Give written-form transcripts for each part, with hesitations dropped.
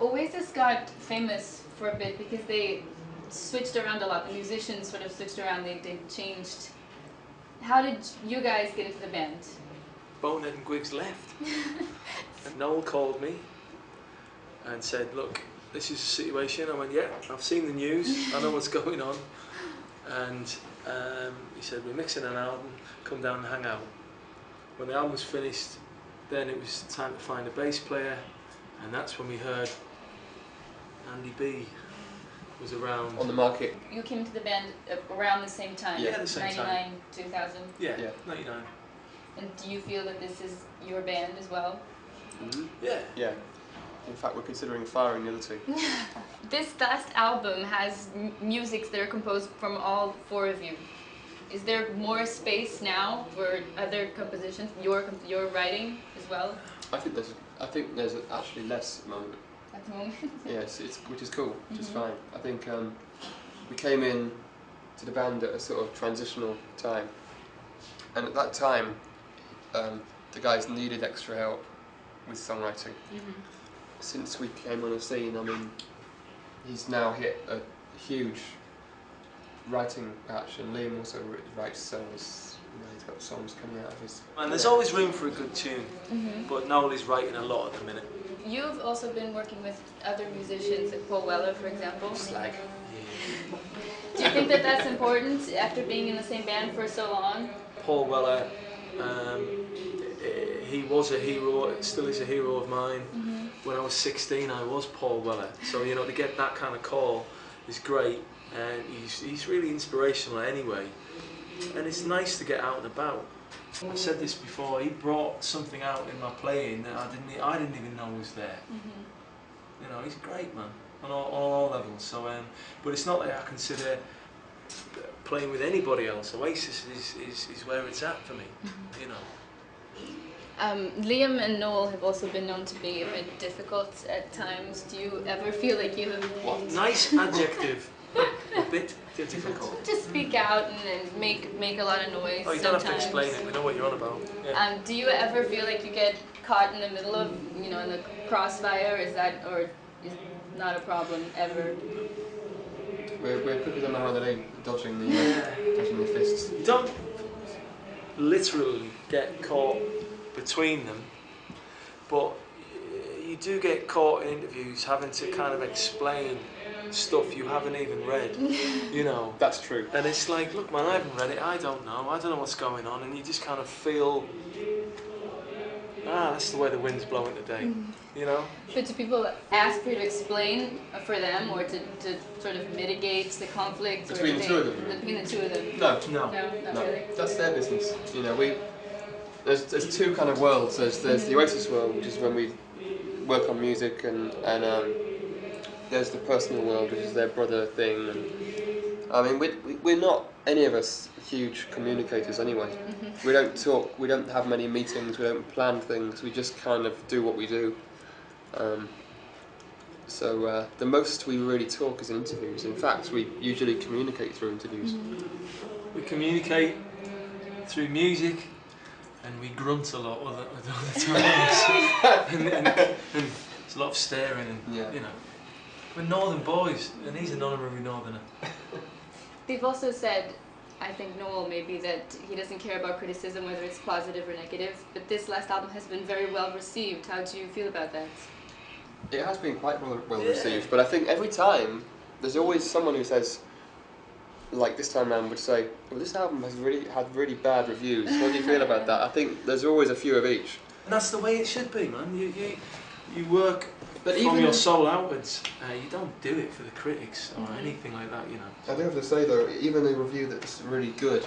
Oasis got famous for a bit because they switched around a lot. The musicians sort of switched around, they changed. How did you guys get into the band? Bonehead and Gwiggs left. And Noel called me and said, look, this is the situation. I went, yeah, I've seen the news, I know what's going on. And he said, we're mixing an album, come down and hang out. When the album was finished, then it was time to find a bass player, and that's when we heard Andy B was around. On the market. You came into the band around the same time? Yeah, the same 99, time. 2000? Yeah, 99. And do you feel that this is your band as well? Mm-hmm. Yeah. Yeah. In fact, we're considering firing the other two. This last album has musics that are composed from all four of you. Is there more space now for other compositions, your writing as well? I think there's actually less at the moment. At the moment? Yes, which is cool, which is fine. I think we came in to the band at a sort of transitional time, and at that time, the guys needed extra help with songwriting. Since we came on the scene, I mean, he's now hit a huge writing patch, and Liam also writes songs. You know, he's got songs coming out of his. And there's always room for a good tune, but Noel is writing a lot at the minute. You've also been working with other musicians, like Paul Weller, for example. Slag. Yeah. Do you think that that's important after being in the same band for so long? Paul Weller, he was a hero, still is a hero of mine. When I was 16, I was Paul Weller. So, you know, to get that kind of call is great. And he's really inspirational anyway. And it's nice to get out and about. I said this before, he brought something out in my playing that I didn't even know was there. You know, he's great, man, on all levels. So, but it's not like I consider playing with anybody else. Oasis is where it's at for me, you know. Liam and Noel have also been known to be a bit difficult at times. Do you ever feel like you have... What? Nice adjective. A bit difficult. To speak out and make a lot of noise. Oh, you don't have to explain it. We know what you're on about. Yeah. Do you ever feel like you get caught in the middle of, you know, in the crossfire? Is not a problem ever? We're quicker than our day, dodging the fists. You don't literally get caught between them, but you do get caught in interviews having to kind of explain stuff you haven't even read, you know. That's true. And it's like, look man, I haven't read it, I don't know what's going on, and you just kind of feel, that's the way the wind's blowing today, you know. But do people ask for you to explain for them, or to sort of mitigate the conflict? Between the two of them? Between the two of them? No. No, not really. That's their business. You know, there's two kind of worlds. There's the Oasis world, which is when we work on music, and there's the personal world, which is their brother thing. And I mean, we're not any of us huge communicators anyway. We don't talk. We don't have many meetings. We don't plan things. We just kind of do what we do. So the most we really talk is in interviews. In fact, we usually communicate through interviews. We communicate through music, and we grunt a lot with other times. and there's a lot of staring, and you know. We're northern boys, and he's an honorary northerner. They've also said, I think Noel maybe, that he doesn't care about criticism, whether it's positive or negative, but this last album has been very well received. How do you feel about that? It has been quite well received, but I think every time there's always someone who says, like this time around would say, well, this album has had really bad reviews. What do you feel about that? I think there's always a few of each. And that's the way it should be, man. You work but from your soul outwards. You don't do it for the critics or anything like that, you know. I do have to say though, even a review that's really good,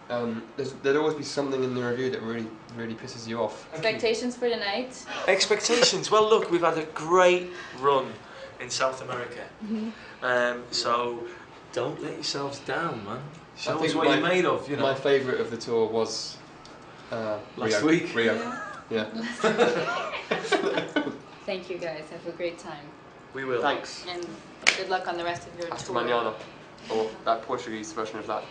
there'd always be something in the review that really pisses you off. Expectations for tonight? Expectations? Well, look, we've had a great run in South America. So don't let yourselves down, man. Show us what you're made of, you know. My favourite of the tour was last week. Rio. Yeah. Thank you guys. Have a great time. We will. Thanks. And good luck on the rest of your Hasta tour. mañana. Or that Portuguese version of that.